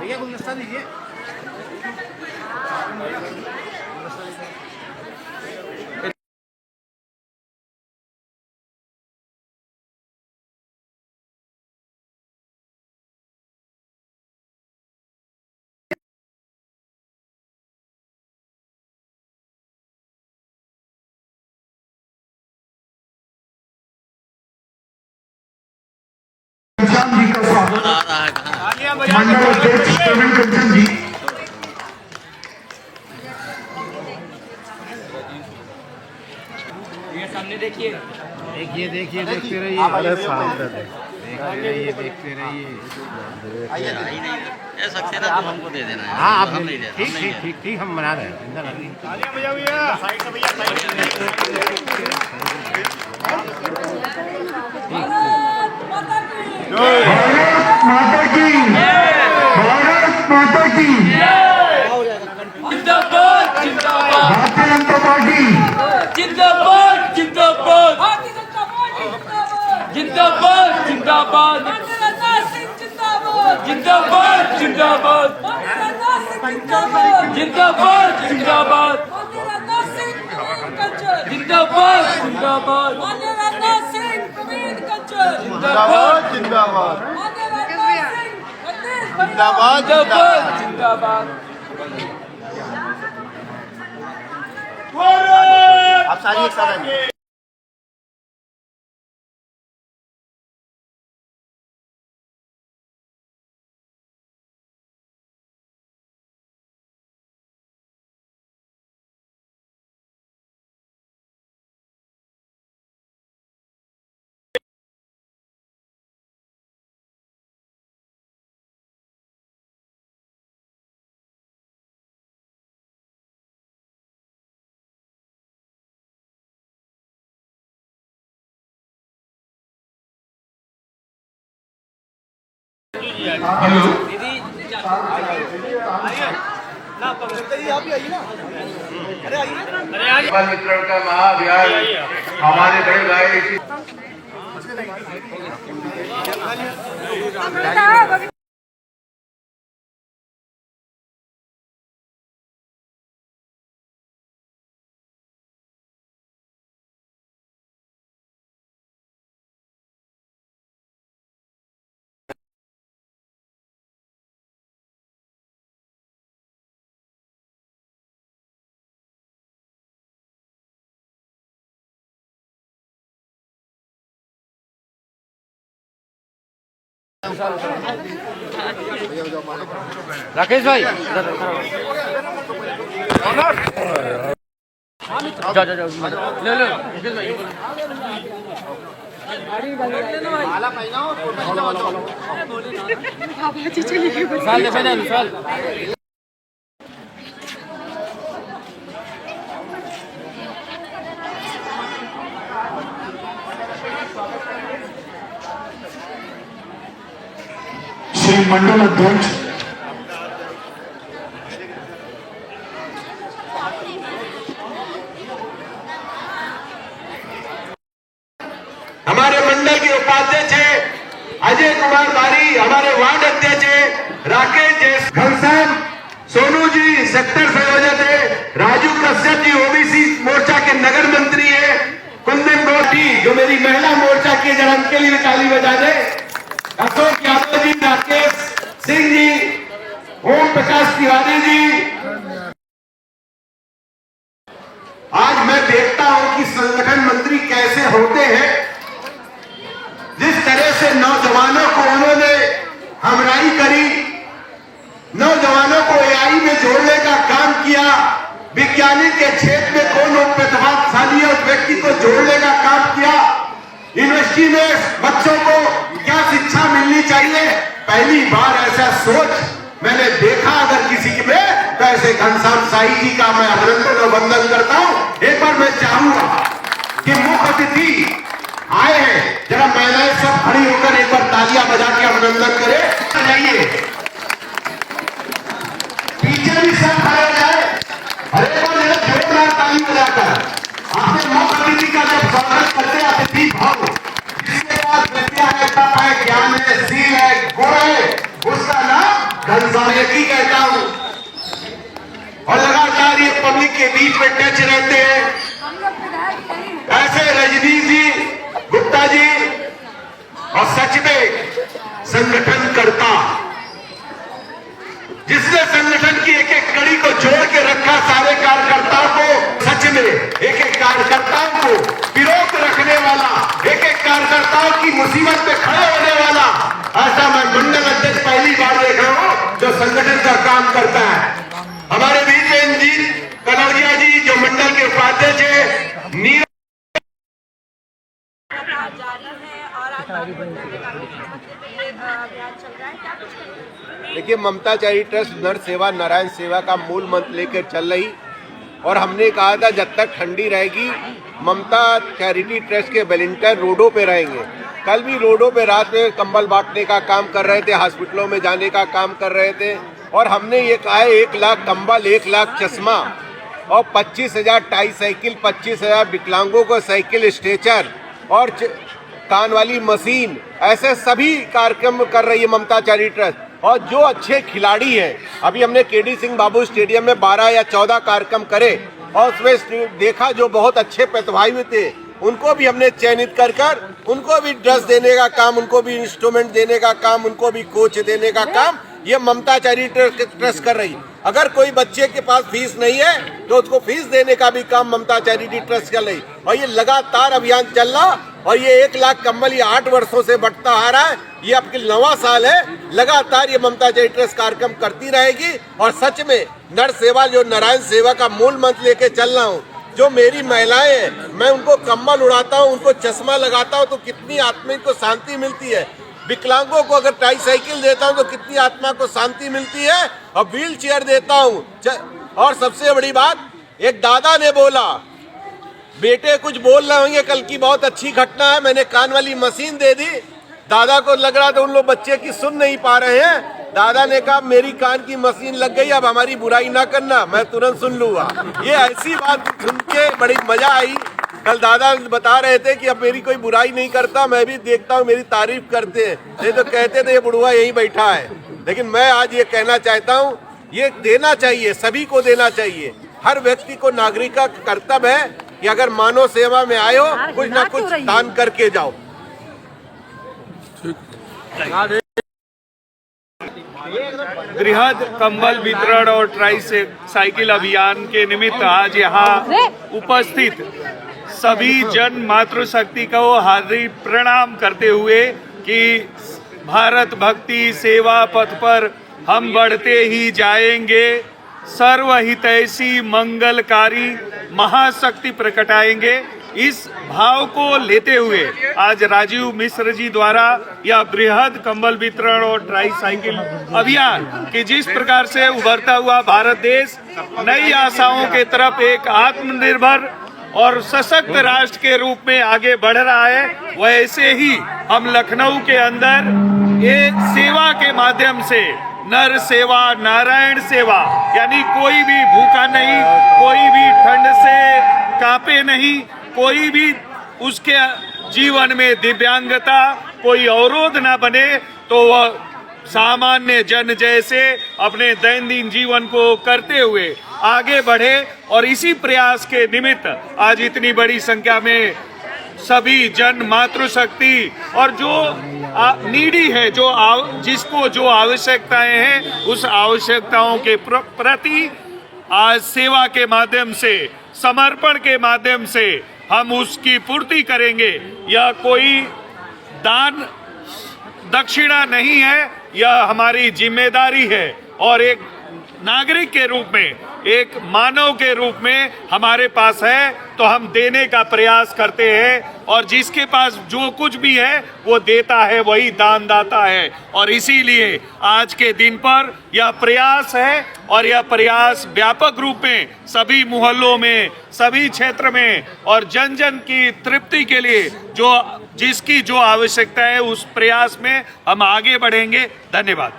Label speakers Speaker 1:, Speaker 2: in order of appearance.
Speaker 1: भैया गुलदस्ता दीजिए।
Speaker 2: जी का स्वागत मंडल अध्यक्ष प्रवीण कंचन जी।
Speaker 3: ये सामने देखिए,
Speaker 1: देखिए देखिए देखते रहिए। अरे सामने देखते रहिए।
Speaker 4: आप हमको दे देना है।
Speaker 1: हाँ आप
Speaker 4: हम नहीं दे
Speaker 1: ठीक ठीक ठीक ठीक हम बना रहे हैं। चिंता नहीं।
Speaker 3: तालियां बजाओ भैया, साइड से भैया, साइड से।
Speaker 2: भारत माता की, भारत माता की।
Speaker 5: जिंदाबाद जिंदाबाद
Speaker 2: भारतीय जनता पार्टी
Speaker 5: जिंदाबाद जिंदाबाद
Speaker 6: भारतीय जनता पार्टी
Speaker 5: जिंदाबाद जिंदाबाद
Speaker 6: राजनाथ सिंह जिंदाबाद
Speaker 5: जिंदाबाद जिंदाबाद
Speaker 6: राजनाथ सिंह जिंदाबाद
Speaker 5: जिंदाबाद जिंदाबाद
Speaker 6: राजनाथ सिंह प्रवीण कंचन
Speaker 5: जिंदाबाद जिंदाबाद
Speaker 6: राजनाथ सिंह प्रवीण कंचन
Speaker 5: जिंदाबाद
Speaker 3: जिंदाबाद
Speaker 6: राजनाथ सिंह रत्नेश
Speaker 3: जिंदाबाद
Speaker 5: जिंदाबाद जिंदाबाद।
Speaker 3: आप सारी एक साथ आइए।
Speaker 2: हेलो
Speaker 7: बाल वितरण का महाअभियान हमारे बड़े भाई
Speaker 1: राकेश भाई जाओ जाओ जाओ ले लो राकेश भाई। साल दे पहले साल।
Speaker 2: श्री मंडल अध्यक्ष
Speaker 7: हमारे मंडल के उपाध्यक्ष है अजय कुमार बारी, हमारे वार्ड अध्यक्ष है राकेश घनश्याम सोनू जी सेक्टर संयोजक है, राजू कश्यप जी ओबीसी मोर्चा के नगर मंत्री है, कुंदन गोटी जो मेरी महिला मोर्चा के जन्म के लिए ताली बजा दे, अशोक यादव जी, राकेश सिंह जी, ओम प्रकाश तिवारी जी। आज मैं देखता हूं कि संगठन मंत्री कैसे होते हैं। जिस तरह से नौजवानों को उन्होंने हमराई करी, नौजवानों को एआई में जोड़ने का काम किया, विज्ञानिक के क्षेत्र में कौन प्रतिभाशाली है उस व्यक्ति को जोड़ने का काम किया, यूनिवर्सिटी में बच्चों को क्या शिक्षा मिलनी चाहिए, पहली बार ऐसा सोच मैंने देखा अगर किसी में, तो ऐसे घनश्याम साई जी का मैं अभिनंदन और वंदन करता हूं। एक बार मैं चाहूंगा कि मुख्य अतिथि आए हैं, जरा महिलाएं सब खड़ी होकर एक बार तालियां बजा के अभिनंदन करें। जाइए पीछे भी सब खड़े हो जाए, अरे जोरदार ताली बजाकर आपने मुख्य अतिथि का जब स्वागत करते हैं अतिथि भाव, जिसके बाद विद्या है, तप है, ज्ञान है, शील है, गुण है, बीच में टच रहते हैं।
Speaker 6: हम लोग विधायक नहीं हैं।
Speaker 7: ऐसे रजनीश जी, गुप्ता जी और सच में संगठन करता, जिसने संगठन की एक एक कड़ी को जोड़ के रखा, सारे कार्यकर्ताओं को, सच में एक एक कार्यकर्ताओं को पिरोक रखने वाला, एक एक कार्यकर्ताओं की मुसीबत में खड़े होने वाला, ऐसा मैं मंडल अध्यक्ष पहली बार देख रहा हूं जो संगठन का काम करता है। हमारे बीच में इंजीत कनौजिया जी जो मंडल के उपाध्यक्ष है, नीरज
Speaker 6: जारी है और आज बाकी बच्चों के कानूनी समझने पे ये अभियान चल रहा है, क्या कुछ कहेंगे?
Speaker 3: देखिए, ममता चैरिटी ट्रस्ट नर सेवा नारायण सेवा का मूल मंत्र लेकर चल रही, और हमने कहा था जब तक ठंडी रहेगी ममता चैरिटी ट्रस्ट के वॉलंटियर रोडों पे रहेंगे। कल भी रोडों पे रात में कंबल बांटने का काम कर रहे थे, हॉस्पिटलों में जाने का काम कर रहे थे, और हमने ये कहा है 1 लाख कंबल, 1 लाख चश्मा और 25,000 टाई साइकिल, 25,000 विकलांगों को साइकिल स्ट्रेचर और कान वाली मशीन, ऐसे सभी कार्यक्रम कर रही है ममता चैरिटी ट्रस्ट। और जो अच्छे खिलाड़ी हैं, अभी हमने केडी सिंह बाबू स्टेडियम में 12 या 14 कार्यक्रम करे और उसमें देखा जो बहुत अच्छे प्रतिभागी थे, उनको भी हमने चयनित कर उनको भी ड्रेस देने का काम, उनको भी इंस्ट्रूमेंट देने का काम, उनको भी कोच देने का काम ये ममता चैरिटी ट्रस्ट कर रही। अगर कोई बच्चे के पास फीस नहीं है तो उसको फीस देने का भी काम ममता चैरिटी ट्रस्ट कर रही, और ये लगातार अभियान चल रहा, और ये 1 लाख कंबल ये 8 वर्षों से बढ़ता आ रहा है, ये आपकी 9वां साल है। लगातार ये ममता चैरिटी ट्रस्ट कार्यक्रम करती रहेगी, और सच में नर सेवा जो नारायण सेवा का मूल मंत्र लेके चल रहा हूँ, जो मेरी महिलाएं हैं मैं उनको कंबल उड़ाता हूँ, उनको चश्मा लगाता हूँ तो कितनी आत्मा को शांति मिलती है। विकलांगों को अगर ट्राई साइकिल देता हूँ तो कितनी आत्मा को शांति मिलती है, और व्हील चेयर देता हूँ। और सबसे बड़ी बात, एक दादा ने बोला, बेटे कुछ बोल रहे होंगे, कल की बहुत अच्छी घटना है, मैंने कान वाली मशीन दे दी। दादा को लग रहा था उन लोग बच्चे की सुन नहीं पा रहे हैं, दादा ने कहा मेरी कान की मशीन लग गई, अब हमारी बुराई ना करना, मैं तुरंत सुन लूंगा। ये ऐसी बात सुन के बड़ी मजा आई। कल दादा बता रहे थे कि अब मेरी कोई बुराई नहीं करता, मैं भी देखता हूँ मेरी तारीफ करते हैं, नहीं तो कहते थे ये बुढ़वा यहीं बैठा है। लेकिन मैं आज ये कहना चाहता हूँ, ये देना चाहिए, सभी को देना चाहिए। हर व्यक्ति को नागरिक का कर्तव्य है कि अगर मानव सेवा में आए हो, कुछ ना कुछ दान करके जाओ।
Speaker 8: बृहद कंबल वितरण और ट्राई साइकिल अभियान के निमित्त आज यहाँ उपस्थित सभी जन मातृशक्ति को हार्दिक प्रणाम करते हुए कि भारत भक्ति सेवा पथ पर हम बढ़ते ही जाएंगे, सर्वहितैषी मंगलकारी महाशक्ति प्रकटाएंगे। इस भाव को लेते हुए आज राजीव मिश्र जी द्वारा यह बृहद कंबल वितरण और ट्राई साइकिल अभियान कि जिस प्रकार से उभरता हुआ भारत देश नई आशाओं के तरफ एक आत्मनिर्भर और सशक्त राष्ट्र के रूप में आगे बढ़ रहा है, वैसे ही हम लखनऊ के अंदर एक सेवा के माध्यम से नर सेवा नारायण सेवा, यानी कोई भी भूखा नहीं, कोई भी ठंड से कांपे नहीं, कोई भी उसके जीवन में दिव्यांगता कोई अवरोध ना बने, तो वह सामान्य जन जैसे अपने दैनंदिन जीवन को करते हुए आगे बढ़े। और इसी प्रयास के निमित्त आज इतनी बड़ी संख्या में सभी जन मातृशक्ति और जो नीडी है, जिसको जो आवश्यकताएं हैं, उस आवश्यकताओं के प्रति आज सेवा के माध्यम से, समर्पण के माध्यम से हम उसकी पूर्ति करेंगे। यह कोई दान दक्षिणा नहीं है, यह हमारी जिम्मेदारी है, और एक नागरिक के रूप में, एक मानव के रूप में हमारे पास है तो हम देने का प्रयास करते हैं। और जिसके पास जो कुछ भी है वो देता है, वही दानदाता है। और इसीलिए आज के दिन पर यह प्रयास है, और यह प्रयास व्यापक रूप में सभी मोहल्लों में, सभी क्षेत्र में और जन जन की तृप्ति के लिए जिसकी जो आवश्यकता है, उस प्रयास में हम आगे बढ़ेंगे। धन्यवाद।